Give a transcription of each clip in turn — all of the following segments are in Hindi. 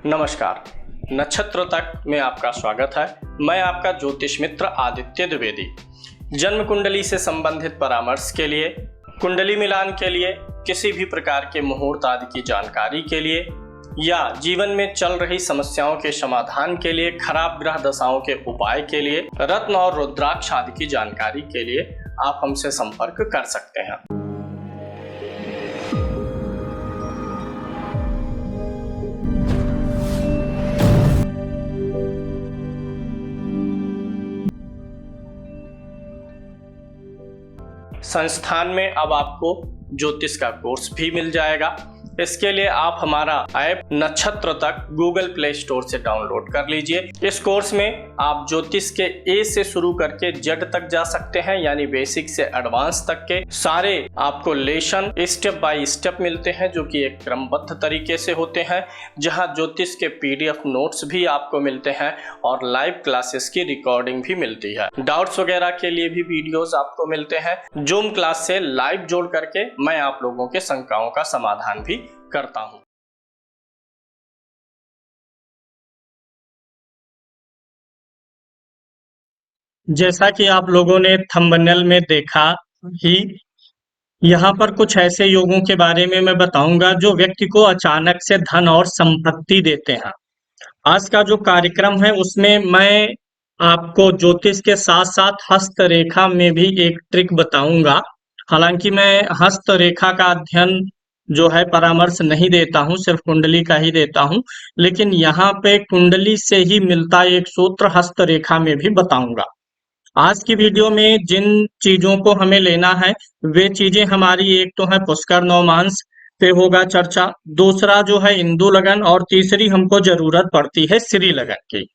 नमस्कार। नक्षत्र तक में आपका स्वागत है। मैं आपका ज्योतिष मित्र आदित्य द्विवेदी। जन्म कुंडली से संबंधित परामर्श के लिए, कुंडली मिलान के लिए, किसी भी प्रकार के मुहूर्त आदि की जानकारी के लिए या जीवन में चल रही समस्याओं के समाधान के लिए, खराब ग्रह दशाओं के उपाय के लिए, रत्न और रुद्राक्ष आदि की जानकारी के लिए आप हमसे संपर्क कर सकते हैं। संस्थान में अब आपको ज्योतिष का कोर्स भी मिल जाएगा। इसके लिए आप हमारा ऐप नक्षत्र तक गूगल प्ले स्टोर से डाउनलोड कर लीजिए। इस कोर्स में आप ज्योतिष के ए से शुरू करके जेड तक जा सकते हैं, यानी बेसिक से एडवांस तक के सारे आपको लेसन स्टेप बाय स्टेप मिलते हैं, जो कि एक क्रमबद्ध तरीके से होते हैं, जहां ज्योतिष के पीडीएफ नोट्स भी आपको मिलते हैं और लाइव क्लासेस की रिकॉर्डिंग भी मिलती है। डाउट्स वगैरह के लिए भी वीडियोस आपको मिलते हैं। जूम क्लास से लाइव जोड़ करके मैं आप लोगों के शंकाओं का समाधान भी करता हूं। जैसा कि आप लोगों ने थंबनेल में देखा ही, यहाँ पर कुछ ऐसे योगों के बारे में मैं बताऊंगा जो व्यक्ति को अचानक से धन और संपत्ति देते हैं। आज का जो कार्यक्रम है उसमें मैं आपको ज्योतिष के साथ साथ हस्तरेखा में भी एक ट्रिक बताऊंगा। हालांकि मैं हस्तरेखा का अध्ययन जो है परामर्श नहीं देता हूं, सिर्फ कुंडली का ही देता हूं, लेकिन यहाँ पे कुंडली से ही मिलता एक सूत्र हस्तरेखा में भी बताऊंगा। आज की वीडियो में जिन चीजों को हमें लेना है वे चीजें हमारी, एक तो है पुष्कर नवमांस पे होगा चर्चा, दूसरा जो है इंदु लगन, और तीसरी हमको जरूरत पड़ती है श्री लगन की।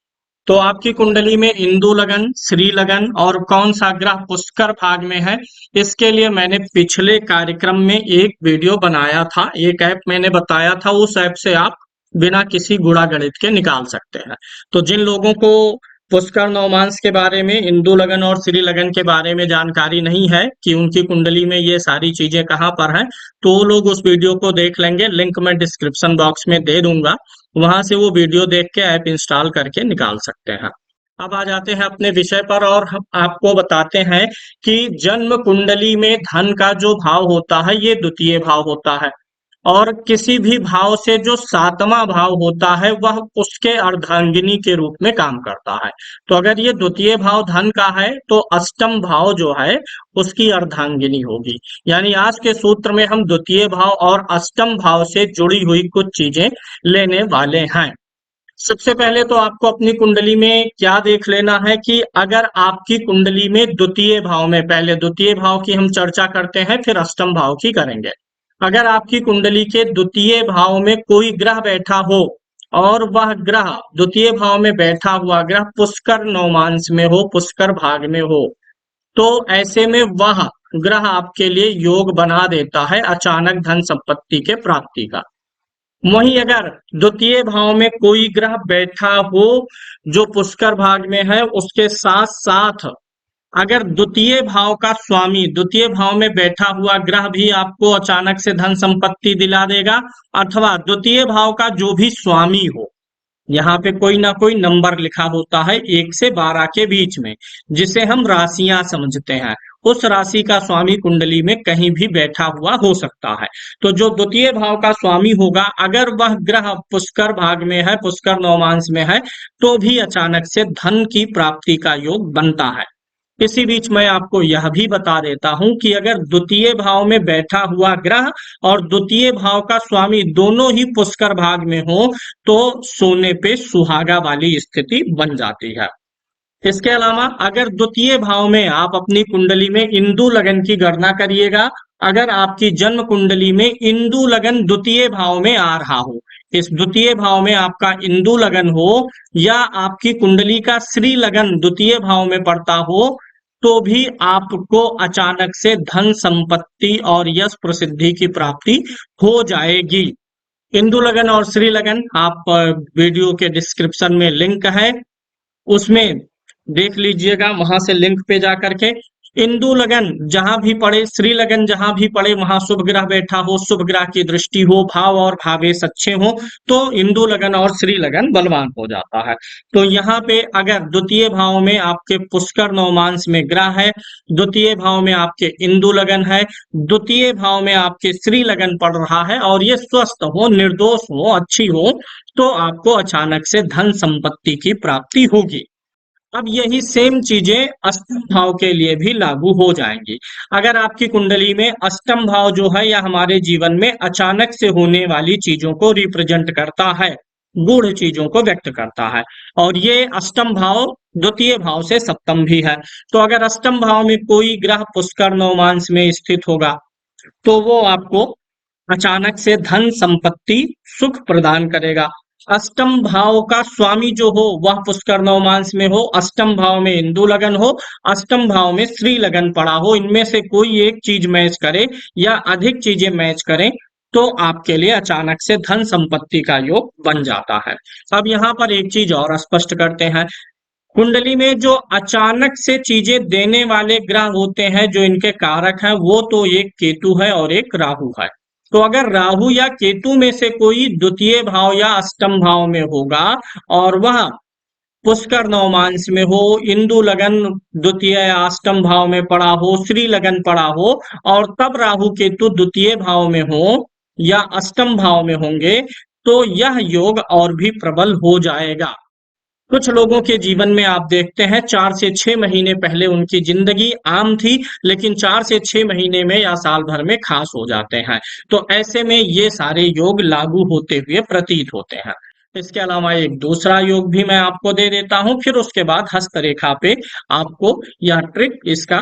तो आपकी कुंडली में इंदु लगन, श्री लगन और कौन सा ग्रह पुष्कर भाग में है, इसके लिए मैंने पिछले कार्यक्रम में एक वीडियो बनाया था, एक ऐप मैंने बताया था, उस ऐप से आप बिना किसी गुणा गणित के निकाल सकते हैं। तो जिन लोगों को पुष्कर नवमांस के बारे में, इंदु लगन और श्री लगन के बारे में जानकारी नहीं है कि उनकी कुंडली में ये सारी चीजें कहाँ पर हैं, तो वो लोग उस वीडियो को देख लेंगे। लिंक मैं डिस्क्रिप्शन बॉक्स में दे दूंगा, वहां से वो वीडियो देख के ऐप इंस्टॉल करके निकाल सकते हैं। अब आ जाते हैं अपने विषय पर और हम आपको बताते हैं कि जन्म कुंडली में धन का जो भाव होता है ये द्वितीय भाव होता है, और किसी भी भाव से जो सातवां भाव होता है वह उसके अर्धांगिनी के रूप में काम करता है। तो अगर ये द्वितीय भाव धन का है तो अष्टम भाव जो है उसकी अर्धांगिनी होगी। यानी आज के सूत्र में हम द्वितीय भाव और अष्टम भाव से जुड़ी हुई कुछ चीजें लेने वाले हैं। सबसे पहले तो आपको अपनी कुंडली में क्या देख लेना है कि अगर आपकी कुंडली में द्वितीय भाव में, पहले द्वितीय भाव की हम चर्चा करते हैं फिर अष्टम भाव की करेंगे। अगर आपकी कुंडली के द्वितीय भाव में कोई ग्रह बैठा हो और वह ग्रह, द्वितीय भाव में बैठा हुआ ग्रह पुष्कर नवमांस में हो, पुष्कर भाग में हो, तो ऐसे में वह ग्रह आपके लिए योग बना देता है अचानक धन संपत्ति के प्राप्ति का। वहीं अगर द्वितीय भाव में कोई ग्रह बैठा हो जो पुष्कर भाग में है, उसके साथ साथ अगर द्वितीय भाव का स्वामी, द्वितीय भाव में बैठा हुआ ग्रह भी आपको अचानक से धन संपत्ति दिला देगा, अथवा द्वितीय भाव का जो भी स्वामी हो, यहाँ पे कोई ना कोई नंबर लिखा होता है 1 से 12 के बीच में, जिसे हम राशियां समझते हैं, उस राशि का स्वामी कुंडली में कहीं भी बैठा हुआ हो सकता है। तो जो द्वितीय भाव का स्वामी होगा, अगर वह ग्रह पुष्कर भाग में है, पुष्कर नवमांस में है, तो भी अचानक से धन की प्राप्ति का योग बनता है। इसी बीच मैं आपको यह भी बता देता हूं कि अगर द्वितीय भाव में बैठा हुआ ग्रह और द्वितीय भाव का स्वामी दोनों ही पुष्कर भाग में हो तो सोने पे सुहागा वाली स्थिति बन जाती है। इसके अलावा अगर द्वितीय भाव में आप अपनी कुंडली में इंदु लगन की गणना करिएगा, अगर आपकी जन्म कुंडली में इंदु लगन द्वितीय भाव में आ रहा हो, इस द्वितीय भाव में आपका इंदु लगन हो या आपकी कुंडली का श्री लगन द्वितीय भाव में पड़ता हो, तो भी आपको अचानक से धन संपत्ति और यश प्रसिद्धि की प्राप्ति हो जाएगी। इंदु लगन और श्री लगन आप वीडियो के डिस्क्रिप्शन में लिंक है, उसमें देख लीजिएगा, वहां से लिंक पे जा करके इंदु लगन जहां भी पड़े, श्री लगन जहां भी पड़े, वहां शुभ ग्रह बैठा हो, शुभ ग्रह की दृष्टि हो, भाव और भावेश अच्छे हो, तो इंदु लगन और श्री लगन बलवान हो जाता है। तो यहाँ पे अगर द्वितीय भाव में आपके पुष्कर नवमांश में ग्रह है, द्वितीय भाव में आपके इंदु लगन है, द्वितीय भाव में आपके श्री लगन पड़ रहा है और ये स्वस्थ हो, निर्दोष हो, अच्छी हो, तो आपको अचानक से धन संपत्ति की प्राप्ति होगी। अब यही सेम चीजें अष्टम भाव के लिए भी लागू हो जाएंगी। अगर आपकी कुंडली में अष्टम भाव जो है या हमारे जीवन में अचानक से होने वाली चीजों को रिप्रेजेंट करता है, गूढ़ चीजों को व्यक्त करता है, और ये अष्टम भाव द्वितीय भाव से सप्तम भी है। तो अगर अष्टम भाव में कोई ग्रह पुष्कर नवमांश में स्थित होगा तो वो आपको अचानक से धन संपत्ति सुख प्रदान करेगा। अष्टम भाव का स्वामी जो हो वह पुष्कर नवमांश में हो, अष्टम भाव में इंदु लगन हो, अष्टम भाव में श्री लगन पड़ा हो, इनमें से कोई एक चीज मैच करे या अधिक चीजें मैच करें तो आपके लिए अचानक से धन संपत्ति का योग बन जाता है। अब यहाँ पर एक चीज और स्पष्ट करते हैं, कुंडली में जो अचानक से चीजें देने वाले ग्रह होते हैं, जो इनके कारक हैं, वो तो एक केतु है और एक राहु है। तो अगर राहु या केतु में से कोई द्वितीय भाव या अष्टम भाव में होगा और वह पुष्कर नवमांश में हो, इंदु लगन द्वितीय या अष्टम भाव में पड़ा हो, श्री लगन पड़ा हो, और तब राहु केतु द्वितीय भाव में हो या अष्टम भाव में होंगे, तो यह योग और भी प्रबल हो जाएगा। कुछ लोगों के जीवन में आप देखते हैं 4 से 6 महीने पहले उनकी जिंदगी आम थी, लेकिन 4 से 6 महीने में या साल भर में खास हो जाते हैं। तो ऐसे में ये सारे योग लागू होते हुए प्रतीत होते हैं। इसके अलावा एक दूसरा योग भी मैं आपको दे देता हूं, फिर उसके बाद हस्तरेखा पे आपको यह ट्रिक, इसका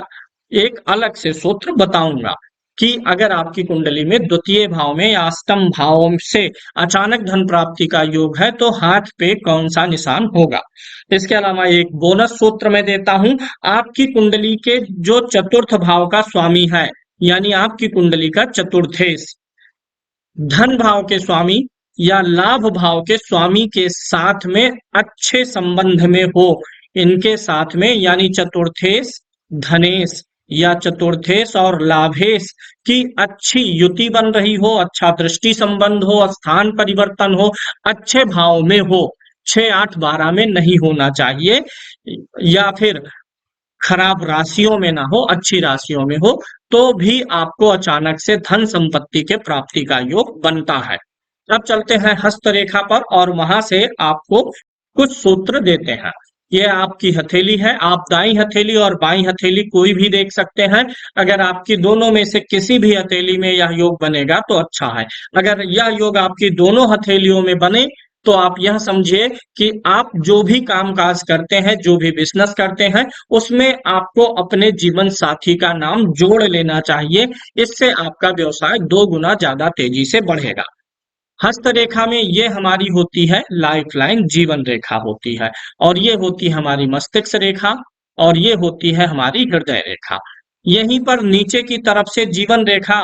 एक अलग से सूत्र बताऊंगा कि अगर आपकी कुंडली में द्वितीय भाव में या अष्टम भाव से अचानक धन प्राप्ति का योग है तो हाथ पे कौन सा निशान होगा। इसके अलावा एक बोनस सूत्र मैं देता हूं, आपकी कुंडली के जो चतुर्थ भाव का स्वामी है, यानी आपकी कुंडली का चतुर्थेश धन भाव के स्वामी या लाभ भाव के स्वामी के साथ में अच्छे संबंध में हो, इनके साथ में, यानी चतुर्थेश धनेश या चतुर्थेश और लाभेश की अच्छी युति बन रही हो, अच्छा दृष्टि संबंध हो, स्थान परिवर्तन हो, अच्छे भाव में हो, 6, 8, 12 में नहीं होना चाहिए, या फिर खराब राशियों में ना हो, अच्छी राशियों में हो, तो भी आपको अचानक से धन संपत्ति के प्राप्ति का योग बनता है। अब चलते हैं हस्तरेखा पर और वहां से आपको कुछ सूत्र देते हैं। ये आपकी हथेली है, आप दाई हथेली और बाई हथेली कोई भी देख सकते हैं। अगर आपकी दोनों में से किसी भी हथेली में यह योग बनेगा तो अच्छा है। अगर यह योग आपकी दोनों हथेलियों में बने तो आप यह समझिए कि आप जो भी काम काज करते हैं, जो भी बिजनेस करते हैं, उसमें आपको अपने जीवन साथी का नाम जोड़ लेना चाहिए। इससे आपका व्यवसाय 2 गुना ज्यादा तेजी से बढ़ेगा। हस्तरेखा में ये हमारी होती है लाइफ लाइन, जीवन रेखा होती है, और ये होती है हमारी मस्तिष्क रेखा, और ये होती है हमारी हृदय रेखा। यहीं पर नीचे की तरफ से जीवन रेखा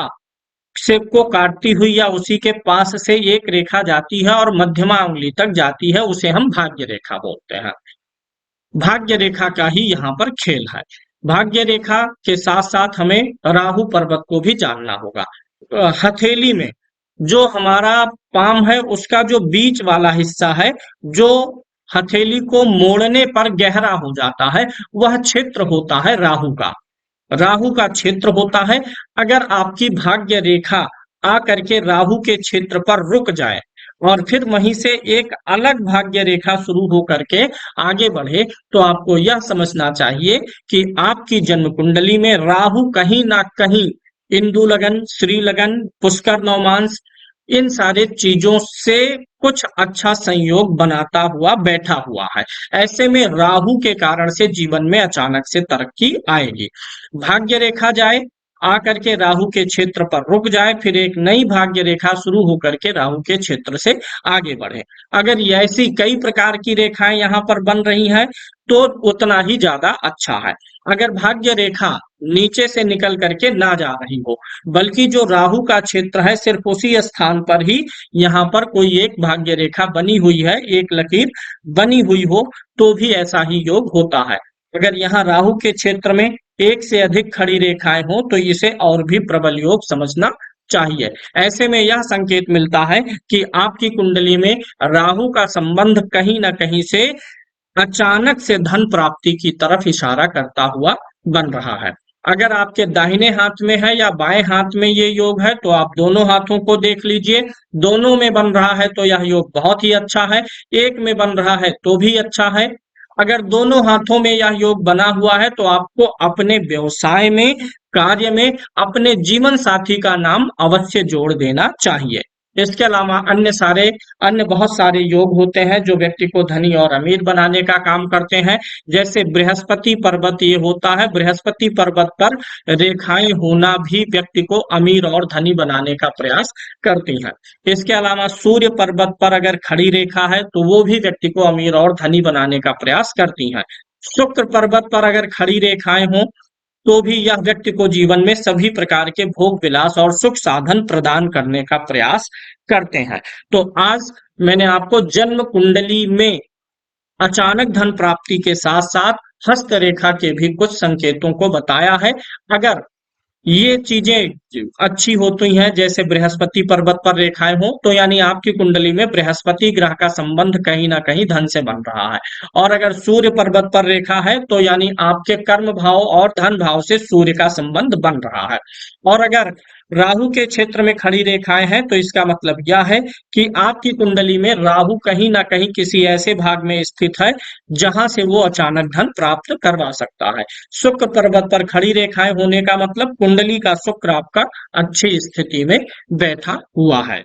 से को काटती हुई या उसी के पास से एक रेखा जाती है और मध्यमा उंगली तक जाती है, उसे हम भाग्य रेखा बोलते हैं। भाग्य रेखा का ही यहाँ पर खेल है। भाग्य रेखा के साथ साथ हमें राहु पर्वत को भी जानना होगा। हथेली में जो हमारा पाम है उसका जो बीच वाला हिस्सा है, जो हथेली को मोड़ने पर गहरा हो जाता है, वह क्षेत्र होता है राहु का। राहु का क्षेत्र होता है। अगर आपकी भाग्य रेखा आकर के राहु के क्षेत्र पर रुक जाए और फिर वहीं से एक अलग भाग्य रेखा शुरू हो करके आगे बढ़े, तो आपको यह समझना चाहिए कि आपकी जन्म कुंडली में राहु कहीं ना कहीं इंदु लगन, श्री लगन, पुष्कर नवमांश, इन सारे चीजों से कुछ अच्छा संयोग बनाता हुआ बैठा हुआ है। ऐसे में राहु के कारण से जीवन में अचानक से तरक्की आएगी। भाग्य रेखा जाए, आकर के राहु के क्षेत्र पर रुक जाए, फिर एक नई भाग्य रेखा शुरू होकर के राहु के क्षेत्र से आगे बढ़े। अगर ऐसी कई प्रकार की रेखाएं यहाँ पर बन रही हैं तो उतना ही ज्यादा अच्छा है। अगर भाग्य रेखा नीचे से निकल करके ना जा रही हो, बल्कि जो राहु का क्षेत्र है सिर्फ उसी स्थान पर ही यहाँ पर कोई एक भाग्य रेखा बनी हुई है, एक लकीर बनी हुई हो, तो भी ऐसा ही योग होता है। अगर यहाँ राहु के क्षेत्र में एक से अधिक खड़ी रेखाएं हो तो इसे और भी प्रबल योग समझना चाहिए। ऐसे में यह संकेत मिलता है कि आपकी कुंडली में राहु का संबंध कहीं ना कहीं से अचानक से धन प्राप्ति की तरफ इशारा करता हुआ बन रहा है। अगर आपके दाहिने हाथ में है या बाएं हाथ में ये योग है तो आप दोनों हाथों को देख लीजिए। दोनों में बन रहा है तो यह योग बहुत ही अच्छा है, एक में बन रहा है तो भी अच्छा है। अगर दोनों हाथों में यह योग बना हुआ है तो आपको अपने व्यवसाय में, कार्य में अपने जीवन साथी का नाम अवश्य जोड़ देना चाहिए। इसके अलावा अन्य बहुत सारे योग होते हैं जो व्यक्ति को धनी और अमीर बनाने का काम करते हैं। जैसे बृहस्पति पर्वत ये होता है, बृहस्पति पर्वत पर रेखाएं होना भी व्यक्ति को अमीर और धनी बनाने का प्रयास करती हैं। इसके अलावा सूर्य पर्वत पर अगर खड़ी रेखा है तो वो भी व्यक्ति को अमीर और धनी बनाने का प्रयास करती हैं। शुक्र पर्वत पर अगर खड़ी रेखाएं हों तो भी यह व्यक्ति को जीवन में सभी प्रकार के भोग विलास और सुख साधन प्रदान करने का प्रयास करते हैं। तो आज मैंने आपको जन्म कुंडली में अचानक धन प्राप्ति के साथ साथ हस्त रेखा के भी कुछ संकेतों को बताया है। अगर ये चीजें अच्छी होती हैं, जैसे बृहस्पति पर्वत पर रेखाएं हो तो यानी आपकी कुंडली में बृहस्पति ग्रह का संबंध कहीं ना कहीं धन से बन रहा है। और अगर सूर्य पर्वत पर रेखा है तो यानी आपके कर्म भाव और धन भाव से सूर्य का संबंध बन रहा है। और अगर राहु के क्षेत्र में खड़ी रेखाएं हैं तो इसका मतलब यह है कि आपकी कुंडली में राहु कहीं ना कहीं किसी ऐसे भाग में स्थित है जहां से वो अचानक धन प्राप्त करवा सकता है। शुक्र पर्वत पर खड़ी रेखाएं होने का मतलब कुंडली का शुक्र आपका अच्छी स्थिति में बैठा हुआ है।